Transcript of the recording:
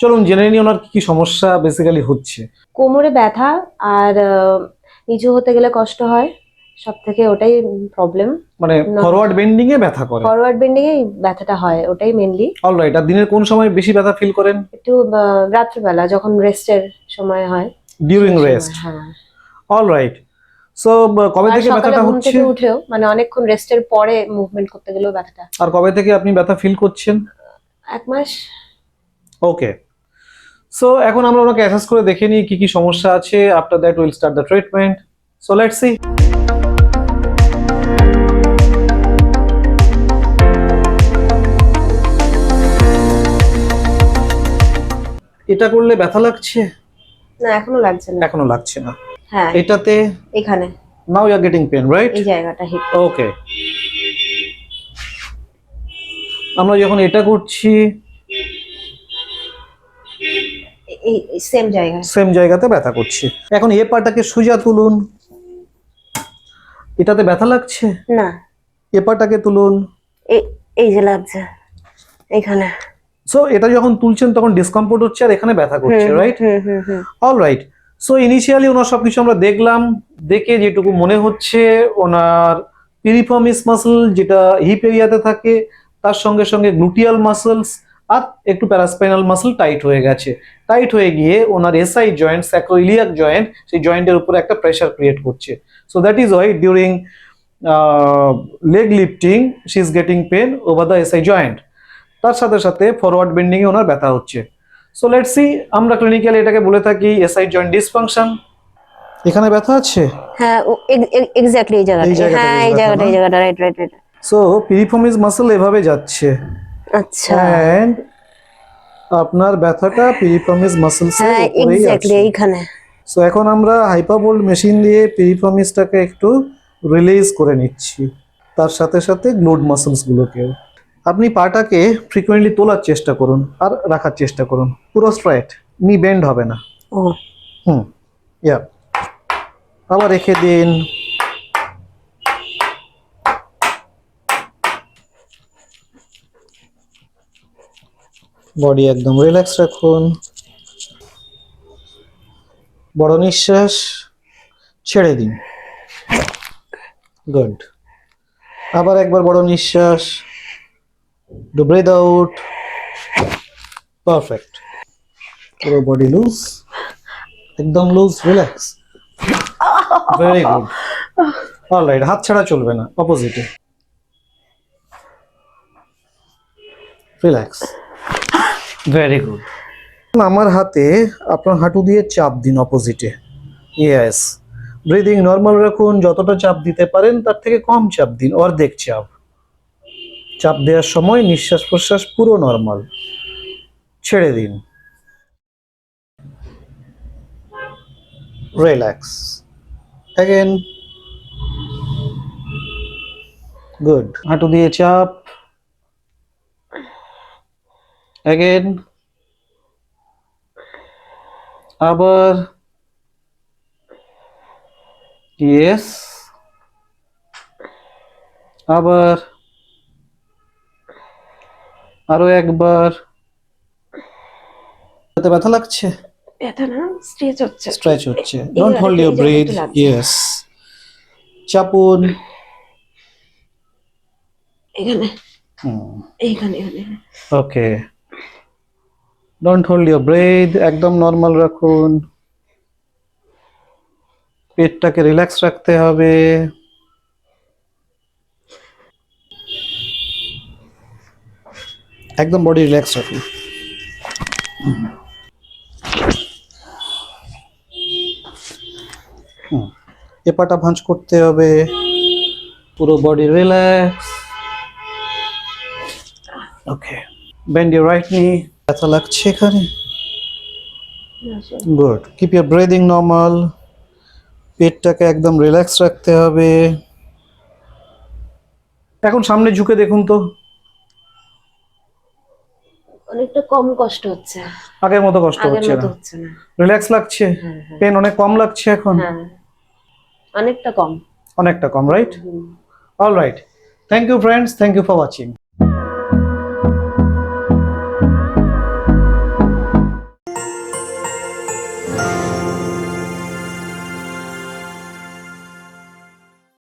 চলুন জেনে নিই ওনার কি সমস্যা বেসিক্যালি হচ্ছে। কোমরে ব্যথা আর নিচু হতে গেলে কষ্ট হয়, সব থেকে ওটাই প্রবলেম। মানে ফরওয়ার্ড বেন্ডিং এ ব্যথা করে? ফরওয়ার্ড বেন্ডিং এ ব্যথাটা হয়, ওটাই মেইনলি। অলরাইট। আর দিনের কোন সময় বেশি ব্যথা ফিল করেন? একটু রাত্রিবেলা যখন রেস্টের সময় হয়। During rest? হ্যাঁ। অলরাইট। সো কবে থেকে ব্যথাটা ঘুম হচ্ছে? থেকে উঠেও মানে অনেকক্ষণ রেস্টের পরে মুভমেন্ট করতে গেলেও ব্যথাটা। আর কবে থেকে আপনি ব্যথা ফিল করছেন? 1 মাস। ওকে। সো এখন আমরা ওনাকে অ্যাসেস করে দেখে নিই কি কি সমস্যা আছে। After that will start the treatment. So let's C. এটা করলে ব্যথা লাগছে? না, এখনো লাগছে না। এখনো লাগছে না? হ্যাঁ। এটাতে? এখানে। Now you are getting pain, right? এই জায়গাটা হিপ। ওকে। আমরা যখন এটা করছি এই সেম জায়গায়, সেম জায়গাতে ব্যথা করছে। এখন এই পাটাকে সোজা তুলুন। এটাতে ব্যথা লাগছে? না। এই পাটাকে তুলুন। এই যে লাগছে এখানে। সো এটা যখন তুলছেন তখন ডিসকমফোর্ট হচ্ছে আর এখানে ব্যথা করছে, রাইট? অলরাইট। সো ইনিশিয়ালি ওনার সবকিছু আমরা দেখলাম, দেখে যেটুকু মনে হচ্ছে ওনার পিরিফর্মিস মাসল যেটা হিপ এরিয়াতে থাকে তার সঙ্গে সঙ্গে গ্লুটিয়াল মাসলস আর একটু প্যারাস্পাইনাল মাসল টাইট হয়ে গেছে। টাইট হয়ে গিয়ে ওনার এসআই জয়েন্ট, স্যাক্রোইলিয়াক জয়েন্ট, সেই জয়েন্টের উপরে একটা প্রেশার ক্রিয়েট করছে। So that is why during leg lifting she is getting pain over the SI joint. তার সাথে সাথে ফরওয়ার্ড বেন্ডিং এ ওনার ব্যথা হচ্ছে। সো লেটস সি, আমরা ক্লিনিক্যালি এটাকে বলে থাকি এসআই জয়েন্ট ডিসফাংশন। এখানে ব্যথা আছে? হ্যাঁ, এক্স্যাক্টলি এই জায়গাটা। হ্যাঁ, এই জায়গাটা, রাইট। সো পিরিফর্মিস মাসল এভাবে যাচ্ছে। আচ্ছা। এন্ড আপনার ব্যথাটা পিরিফর্মিস মাসলস এর হ্যাঁ, উপরেই এক্স্যাক্টলি আছে। এইখানে। সো এখন আমরা হাইপারবোল্ট মেশিন দিয়ে পিরিফর্মিসটাকে একটু রিলিজ করে নিচ্ছি, তার সাথে সাথে গ্লুট মাসলস গুলোকেও। আপনি পাটাকে ফ্রিকোয়েন্টলি তোলার চেষ্টা করুন আর রাখার চেষ্টা করুন, পুরো স্ট্রেট, নি বেন্ড হবে না। ও ইয়া, আবার রেখে দিন। বডি একদম রিল্যাক্স রাখুন। বড় নিঃশ্বাস ছেড়ে দিন। গুড। আবার একবার বড় নিঃশ্বাস। Do breathe out. পারফেক্ট। পুরো বডি লুজ, একদম loose, relax. Very good. Alright, হাত ছাড়া চলবে না, অপোজিটে। রিল্যাক্স। Very good. আমার হাতে আপনার হাঁটু দিয়ে চাপ দিন অপোজিটে। ইয়েস। ব্রিদিং নর্মাল রাখুন, যতটা চাপ দিতে পারেন তার থেকে কম চাপ দিন, অর্ধেক চাপ। চাপ দেওয়ার সময় নিঃশ্বাস প্রশ্বাস পুরো নর্মাল, ছেড়ে দিন। রিল্যাক্স। অ্যাগেন। গুড। হাঁটু দিয়ে চাপ। অ্যাগেন। আবার। ইয়েস। আবার। আরো একবার। ব্যথা লাগছে? ব্যথা না, স্ট্রেচ হচ্ছে। স্ট্রেচ হচ্ছে। Don't hold your breath. Yes. চাপুন। এখানে। এইখানে। Okay. Don't hold your breath, একদম নর্মাল রাখুন। পেটটাকে রিল্যাক্স রাখতে হবে। একদম বডি রিল্যাক্স রাখুন। এ পাটা ভাঁজ করতে হবে। পুরো body relax. Okay. Bend your right knee. ব্যথা লাগছে এখানে? Good. Keep your breathing normal. পেটটাকে একদম রিল্যাক্স রাখতে হবে। এখন সামনে ঝুঁকে দেখুন তো। অনেকটা কম কষ্ট হচ্ছে, আগের মতো কষ্ট হচ্ছে না? রিল্যাক্স লাগছে? পেন অনেক কম লাগছে এখন? অনেকটা কম। অনেকটা কম, right? Alright. Thank you friends, thank you for watching.